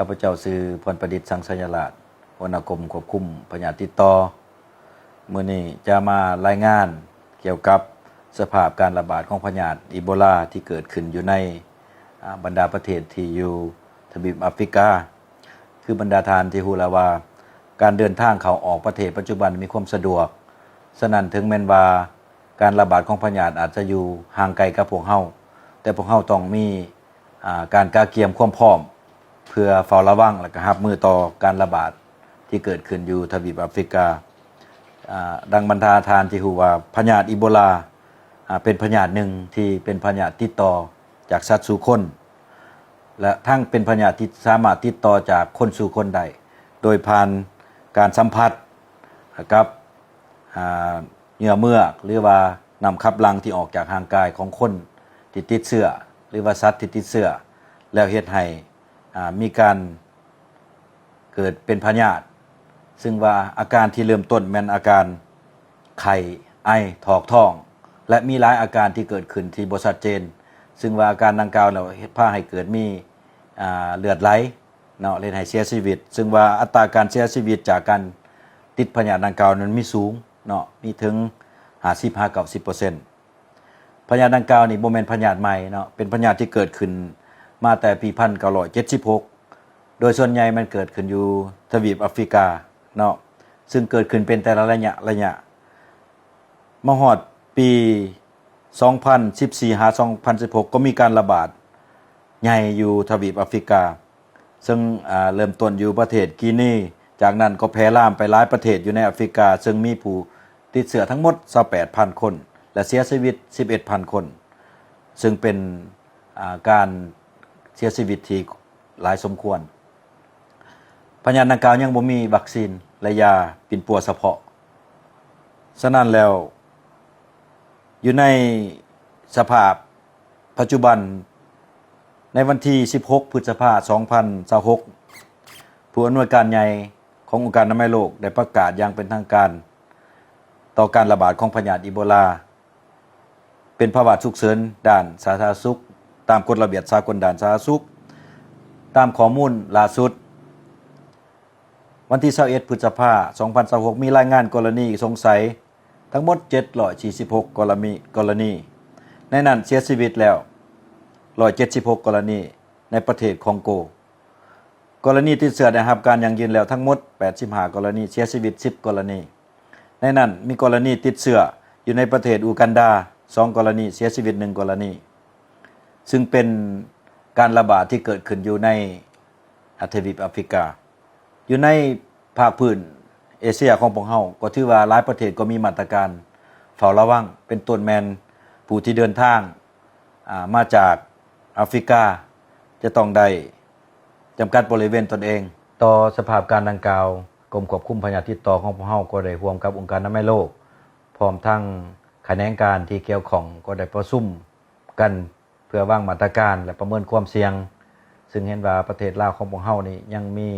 ข้าพเจ้าชื่อพรประดิษฐ์สังสยราชหัวหน้ากรมควบคุมพยาธิติดต่อมื้อนี้จะมารายงานเกี่ยวกับสภาพการระบาดของพยาธิอีโบลาที่เกิดขึ้นอยู่ในบรรดาประเทศที่อยู่ทวีปแอฟริกาคือบรรดาทานที่ฮู้แล้วว่าการเดินทางเข้าออกประเทศปัจจุบันมีความสะดวกฉะนั้นถึงแม้นว่าการระบาดของพยาธิอาจจะอยู่ห่างไกลกับพวกเฮาแต่พวกเฮาต้องมีการกาเกียมความพร้อมเพื่อเฝ้าระวังและก็รับมือต่อการระบาดที่เกิดขึ้นอยู่ทวีปแอฟริกาดังบรรดาทานที่ฮู้ว่าพยาธิอีโบลาเป็นพยาธิหนึ่งที่เป็นพยาธิติดต่อจากสัตว์สู่คนและทั้งเป็นพยาธิที่สามารถติดต่อจากคนสู่คนได้โดยผ่านการสัมผัสกับเหงื่อเมือกหรือว่าน้ำขับหลังที่ออกจากร่างกายของคนที่ติดเชื้อหรือว่าสัตว์ที่ติดเชื้อแล้วเฮ็ดให้มีการเกิดเป็นพยาธิซึ่งว่าอาการที่เริ่มต้นแม่นอาการไข้ไอถอกท้องและมีหลายอาการที่เกิดขึ้นที่บ่ชัดเจนซึ่งว่าอาการดังกล่าวแล้วพาให้เกิดมีเลือดไหลเนาะเฮ็ดให้เสียชีวิตซึ่งว่าอัตราการเสียชีวิตจากการติดพยาธิดังกล่าวนั้นมีสูงเนาะมีถึง 50-90% พยาธิดังกล่าวนี่บ่แม่นพยาธิใหม่เนาะเป็นพยาธิที่เกิดขึ้นมาแต่ปี 1976 โดยส่วนใหญ่มันเกิดขึ้นอยู่ทวีปแอฟริกาเนาะซึ่งเกิดขึ้นเป็นแต่ละระยะมาฮอดปี 2014-2016 ก็มีการระบาดใหญ่อยู่ทวีปแอฟริกาซึ่งเริ่มต้นอยู่ประเทศกีนีจากนั้นก็แพร่ลามไปหลายประเทศอยู่ในแอฟริกาซึ่งมีผู้ติดเชื้อทั้งหมด 28,000 คนและเสียชีวิต 11,000 คนซึ่งเป็นการเสียชีวิตที่หลายสมควรพยาธิดังกล่าวยังบ่มีวัคซีนและยาปิ่นปัวเฉพาะฉะนั้นแล้วอยู่ในสภาพปัจจุบันในวันที่16 พฤษภาคม 2026ผู้อำนวยการใหญ่ขององค์การอนามัยโลกได้ประกาศอย่างเป็นทางการต่อการระบาดของพยาธิอีโบลาเป็นภาวะฉุกเฉินด้านสาธารณสุขตามกฎระเบียบสากลด้านสาธารณสุขตามข้อมูลล่าสุดวันที่21 พฤษภาคม 2026มีรายงานกรณีสงสัยทั้งหมด746กรณีในนั้นเสียชีวิตแล้ว176กรณีในประเทศคองโกกรณีติดเชื้อได้รับการยั่งยืนแล้วทั้งหมด85กรณีเสียชีวิต10กรณีในนั้นมีกรณีติดเชื้ออยู่ในประเทศอูกันดา2กรณีเสียชีวิต1กรณีซึ่งเป็นการระบาดที่เกิดขึ้นอยู่ในทวีปแอฟริกาอยู่ในภาคพื้นเอเชียของพวกเฮาก็ถือว่าหลายประเทศก็มีมาตรการเฝ้าระวังเป็นต้นแม่นผู้ที่เดินทางมาจากแอฟริกาจะต้องได้จำกัดบริเวณตนเองต่อสภาพการดังกล่าวกรมควบคุมพยาธิติดต่อของพวกเฮาก็ได้ร่วมกับองค์การอนามัยโลกพร้อมทั้งแขนงการที่เกี่ยวข้องก็ได้ประชุมกันเพื่อวางมาตรการและประเมินความเสี่ยงซึ่งเห็นว่าประเทศลาวของพวกเฮานี่ยังมี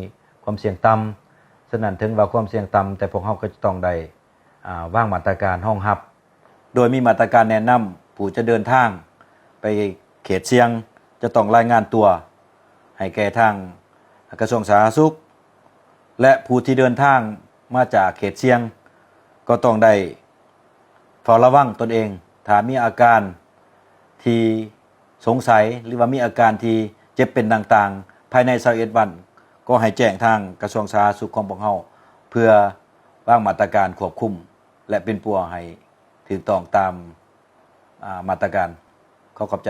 ความเสี่ยงต่ำฉะนั้นถึงว่าความเสี่ยงต่ำแต่พวกเฮาก็จะต้องได้วางมาตรการรองรับโดยมีมาตรการแนะนำผู้จะเดินทางไปเขตเสี่ยงจะต้องรายงานตัวให้แก่ทางกระทรวงสาธารณสุขและผู้ที่เดินทางมาจากเขตเสี่ยงก็ต้องได้เฝ้าระวังตนเองถ้ามีอาการที่สงสัยหรือว่ามีอาการที่เจ็บเป็นต่างๆภายใน21วันก็ให้แจ้งทางกระทรวงสาธารณสุขของพวกเฮาเพื่อวางมาตรการควบคุมและเป็นปัวให้ถูกต้องตามมาตรการขอบใจ